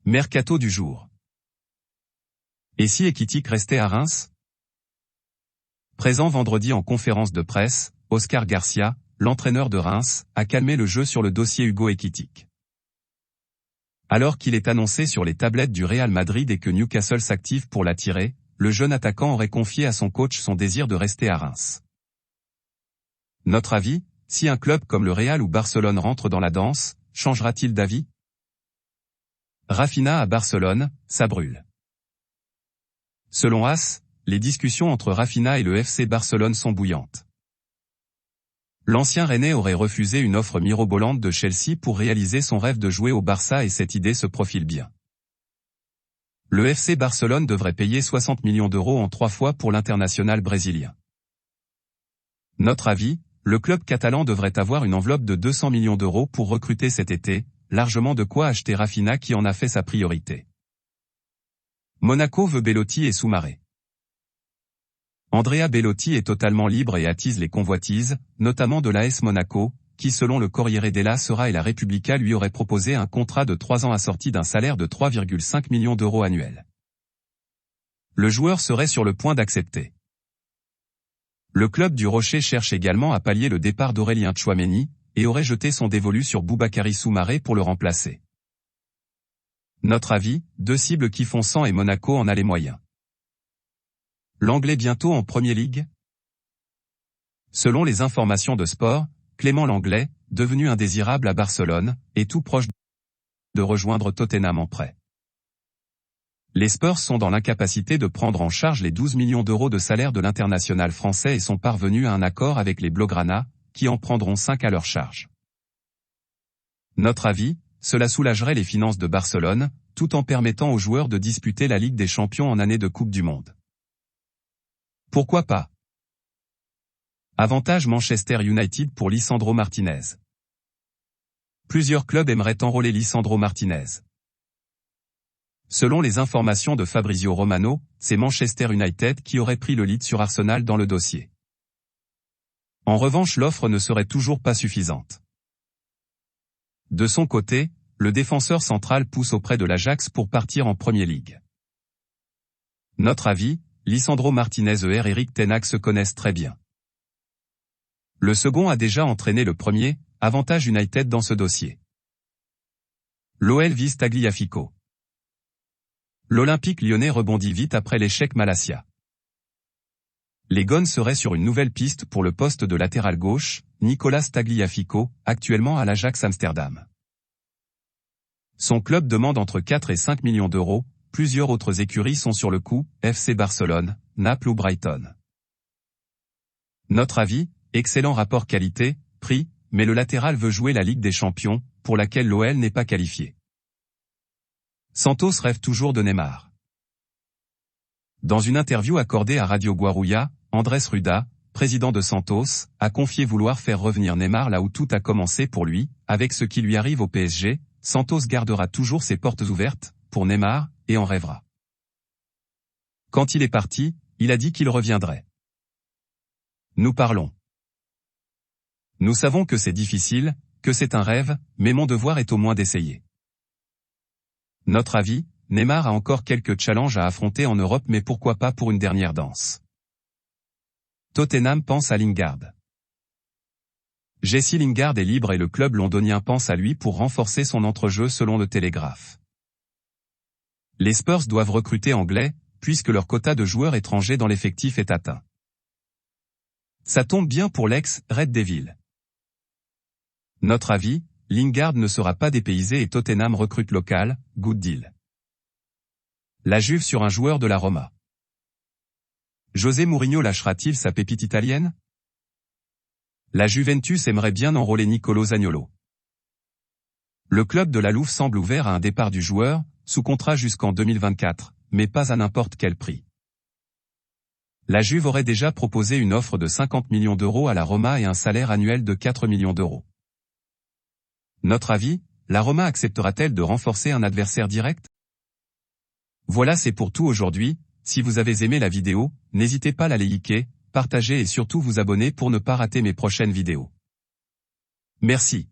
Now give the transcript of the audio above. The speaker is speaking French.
Mercato du jour. Et si Ekitike restait à Reims? Présent vendredi en conférence de presse, Oscar Garcia, l'entraîneur de Reims, a calmé le jeu sur le dossier Hugo Ekitike. Alors qu'il est annoncé sur les tablettes du Real Madrid et que Newcastle s'active pour l'attirer, le jeune attaquant aurait confié à son coach son désir de rester à Reims. Notre avis, si un club comme le Real ou Barcelone rentre dans la danse, changera-t-il d'avis? Raphinha à Barcelone, ça brûle. Selon AS, les discussions entre Raphinha et le FC Barcelone sont bouillantes. L'ancien Rennais aurait refusé une offre mirobolante de Chelsea pour réaliser son rêve de jouer au Barça et cette idée se profile bien. Le FC Barcelone devrait payer 60 millions d'euros en 3 fois pour l'international brésilien. Notre avis, le club catalan devrait avoir une enveloppe de 200 millions d'euros pour recruter cet été, largement de quoi acheter Raphinha qui en a fait sa priorité. Monaco veut Belotti et Soumaré. Andrea Belotti est totalement libre et attise les convoitises, notamment de l'AS Monaco, qui selon le Corriere della Sera et la Repubblica lui aurait proposé un contrat de 3 ans assorti d'un salaire de 3,5 millions d'euros annuels. Le joueur serait sur le point d'accepter. Le club du Rocher cherche également à pallier le départ d'Aurélien Tchouaméni, et aurait jeté son dévolu sur Boubakary Soumaré pour le remplacer. Notre avis, 2 cibles qui font sang et Monaco en a les moyens. L'Anglais bientôt en Premier League? Selon les informations de Sport, Clément Lenglet, devenu indésirable à Barcelone, est tout proche de rejoindre Tottenham en prêt. Les Spurs sont dans l'incapacité de prendre en charge les 12 millions d'euros de salaire de l'international français et sont parvenus à un accord avec les Blaugrana, qui en prendront 5 à leur charge. Notre avis, cela soulagerait les finances de Barcelone, tout en permettant aux joueurs de disputer la Ligue des Champions en année de Coupe du Monde. Pourquoi pas? Avantage Manchester United pour Lisandro Martinez. Plusieurs clubs aimeraient enrôler Lisandro Martinez. Selon les informations de Fabrizio Romano, c'est Manchester United qui aurait pris le lead sur Arsenal dans le dossier. En revanche, l'offre ne serait toujours pas suffisante. De son côté, le défenseur central pousse auprès de l'Ajax pour partir en Premier League. Notre avis, Lisandro Martinez et Erik ten Hag se connaissent très bien. Le second a déjà entraîné le premier, avantage United dans ce dossier. L'OL vise Tagliafico. L'Olympique lyonnais rebondit vite après l'échec Malacia. Les Gones seraient sur une nouvelle piste pour le poste de latéral gauche, Nicolas Tagliafico, actuellement à l'Ajax Amsterdam. Son club demande entre 4 et 5 millions d'euros, plusieurs autres écuries sont sur le coup, FC Barcelone, Naples ou Brighton. Notre avis, excellent rapport qualité-prix, mais le latéral veut jouer la Ligue des Champions, pour laquelle l'OL n'est pas qualifié. Santos rêve toujours de Neymar. Dans une interview accordée à Radio Guarulhos, Andrés Ruda, président de Santos, a confié vouloir faire revenir Neymar là où tout a commencé pour lui, avec ce qui lui arrive au PSG, Santos gardera toujours ses portes ouvertes, pour Neymar, et en rêvera. Quand il est parti, il a dit qu'il reviendrait. Nous parlons. Nous savons que c'est difficile, que c'est un rêve, mais mon devoir est au moins d'essayer. Notre avis, Neymar a encore quelques challenges à affronter en Europe mais pourquoi pas pour une dernière danse. Tottenham pense à Lingard. Jesse Lingard est libre et le club londonien pense à lui pour renforcer son entrejeu selon le Télégraphe. Les Spurs doivent recruter anglais, puisque leur quota de joueurs étrangers dans l'effectif est atteint. Ça tombe bien pour l'ex-Red Devil. Notre avis, Lingard ne sera pas dépaysé et Tottenham recrute local, good deal. La Juve sur un joueur de la Roma. José Mourinho lâchera-t-il sa pépite italienne? La Juventus aimerait bien enrôler Nicolo Zaniolo. Le club de la Louve semble ouvert à un départ du joueur, sous contrat jusqu'en 2024, mais pas à n'importe quel prix. La Juve aurait déjà proposé une offre de 50 millions d'euros à la Roma et un salaire annuel de 4 millions d'euros. Notre avis, la Roma acceptera-t-elle de renforcer un adversaire direct? Voilà, c'est pour tout aujourd'hui. Si vous avez aimé la vidéo, n'hésitez pas à la liker, partager et surtout vous abonner pour ne pas rater mes prochaines vidéos. Merci.